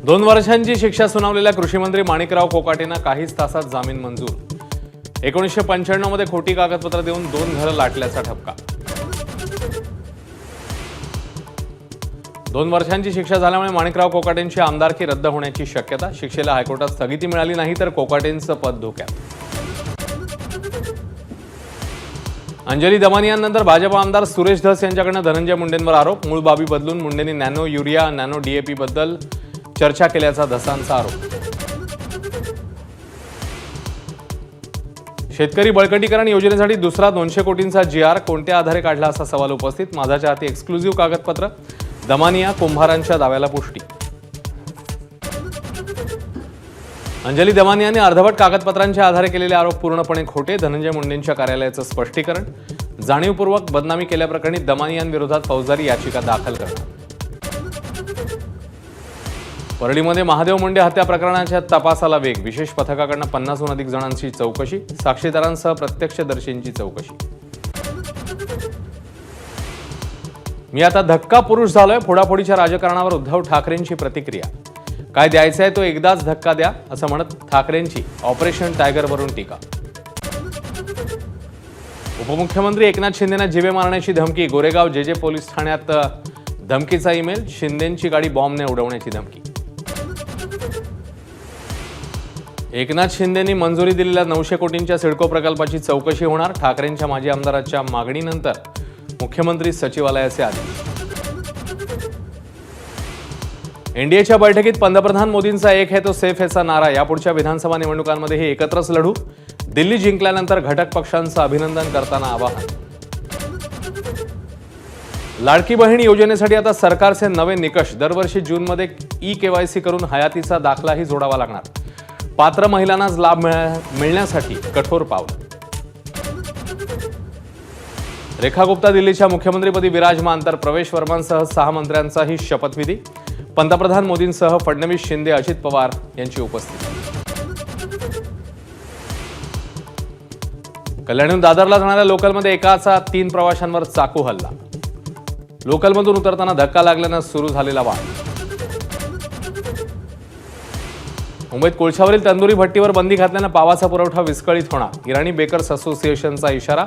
2 वर्षांची शिक्षा सुनावलेल्या कृषी मंत्री माणिकराव कोकाटेंना काहीच तासात जामीन मंजूर। 1995 मध्ये खोटी कागदपत्र देऊन 2 घरं लाटल्याचा ठपका। 2 वर्षांची शिक्षा झाल्यामुळे माणिकराव कोकाटेंची आमदारकी रद्द होण्याची शक्यता। शिक्षेला हायकोर्टात स्थगिती मिळाली नाही तर कोकाटेंचं पद धोक्यात। अंजली दमानियांनंतर भाजप आमदार सुरेश धस यांच्याकडून धनंजय मुंडेंवर आरोप। मूळ बाबी बदलून मुंडेंनी नॅनो युरिया नॅनो डीएपी बद्दल चर्चा केल्याचा धसांचा आरोप। शेतकरी बळकटीकरण योजनेसाठी दुसरा 200 कोटींचा जीआर कोणत्या आधारे काढला असा सवाल उपस्थित। माझाच्या हाती एक्सक्लुझिव्ह कागदपत्र। दमानिया कुंभारांच्या दाव्याला पुष्टी। अंजली दमानियांनी अर्धवट कागदपत्रांच्या आधारे केलेले आरोप पूर्णपणे खोटे। धनंजय मुंडेंच्या कार्यालयाचं स्पष्टीकरण। जाणीवपूर्वक बदनामी केल्याप्रकरणी दमानियांविरोधात फौजदारी याचिका दाखल करणार। परळीमध्ये महादेव मुंडे हत्या प्रकरणाच्या तपासाला वेग। विशेष पथकाकडून 50हून अधिक जणांची चौकशी। साक्षीदारांसह प्रत्यक्षदर्शींची चौकशी। मी आता धक्का पुरुष झालोय। फोडाफोडीच्या राजकारणावर उद्धव ठाकरेंची प्रतिक्रिया। काय द्यायचंय तो एकदाच धक्का द्या असं म्हणत ठाकरेंची ऑपरेशन टायगरवरून टीका। उपमुख्यमंत्री एकनाथ शिंदेंना जीवे मारण्याची धमकी। गोरेगाव जेजे पोलीस ठाण्यात धमकीचा ईमेल। शिंदेंची गाडी बॉम्बने उडवण्याची धमकी। एकनाथ शिंदेंनी मंजुरी दिलेल्या 900 कोटींच्या सिडको प्रकल्पाची चौकशी होणार। ठाकरेंच्या माजी आमदाराच्या मागणीनंतर मुख्यमंत्री सचिवालयाचे आदेश। एनडीएच्या बैठकीत पंतप्रधान मोदींचा एक है तो सेफ हैचा नारा। यापुढच्या विधानसभा निवडणुकांमध्ये एकत्रच लढू। दिल्ली जिंकल्यानंतर घटक पक्षांचं अभिनंदन करताना आवाहन। लाडकी बहीण योजनेसाठी आता सरकारचे नवे निकष। दरवर्षी जूनमध्ये ई-केवायसी करून हयातीचा दाखलाही जोडावा लागणार। पात्र महिलांनाच लाभ मिळण्यासाठी कठोर पावलं। रेखा गुप्ता दिल्लीच्या मुख्यमंत्रीपदी विराजमान तर प्रवेश वर्मांसह 6 मंत्र्यांचाही शपथविधी। पंतप्रधान मोदींसह फडणवीस, शिंदे, अजित पवार यांची उपस्थिती। कल्याणहून दादरला जाणाऱ्या लोकलमध्ये एकाचा 3 प्रवाशांवर चाकू हल्ला। लोकलमधून उतरताना धक्का लागल्यानं सुरू झालेला वाद। मुंबईत कोळशावरील तंदुरी भट्टीवर बंदी घातल्यानं पावाचा पुरवठा विस्कळीत होणार। इराणी बेकर्स असोसिएशनचा इशारा।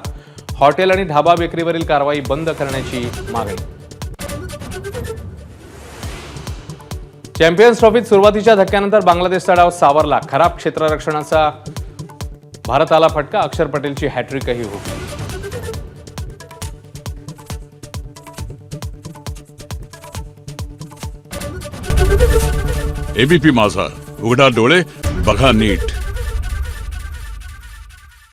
हॉटेल आणि ढाबा बेकरीवरील कारवाई बंद करण्याची मागणी। चॅम्पियन्स ट्रॉफीत सुरुवातीच्या धक्क्यानंतर बांगलादेशचा डाव सावरला। खराब क्षेत्ररक्षणाचा भारताला फटका। अक्षर पटेलची हॅट्रिकही हुकली। एबीपी माझा, उघडा डोळे बघा नीट।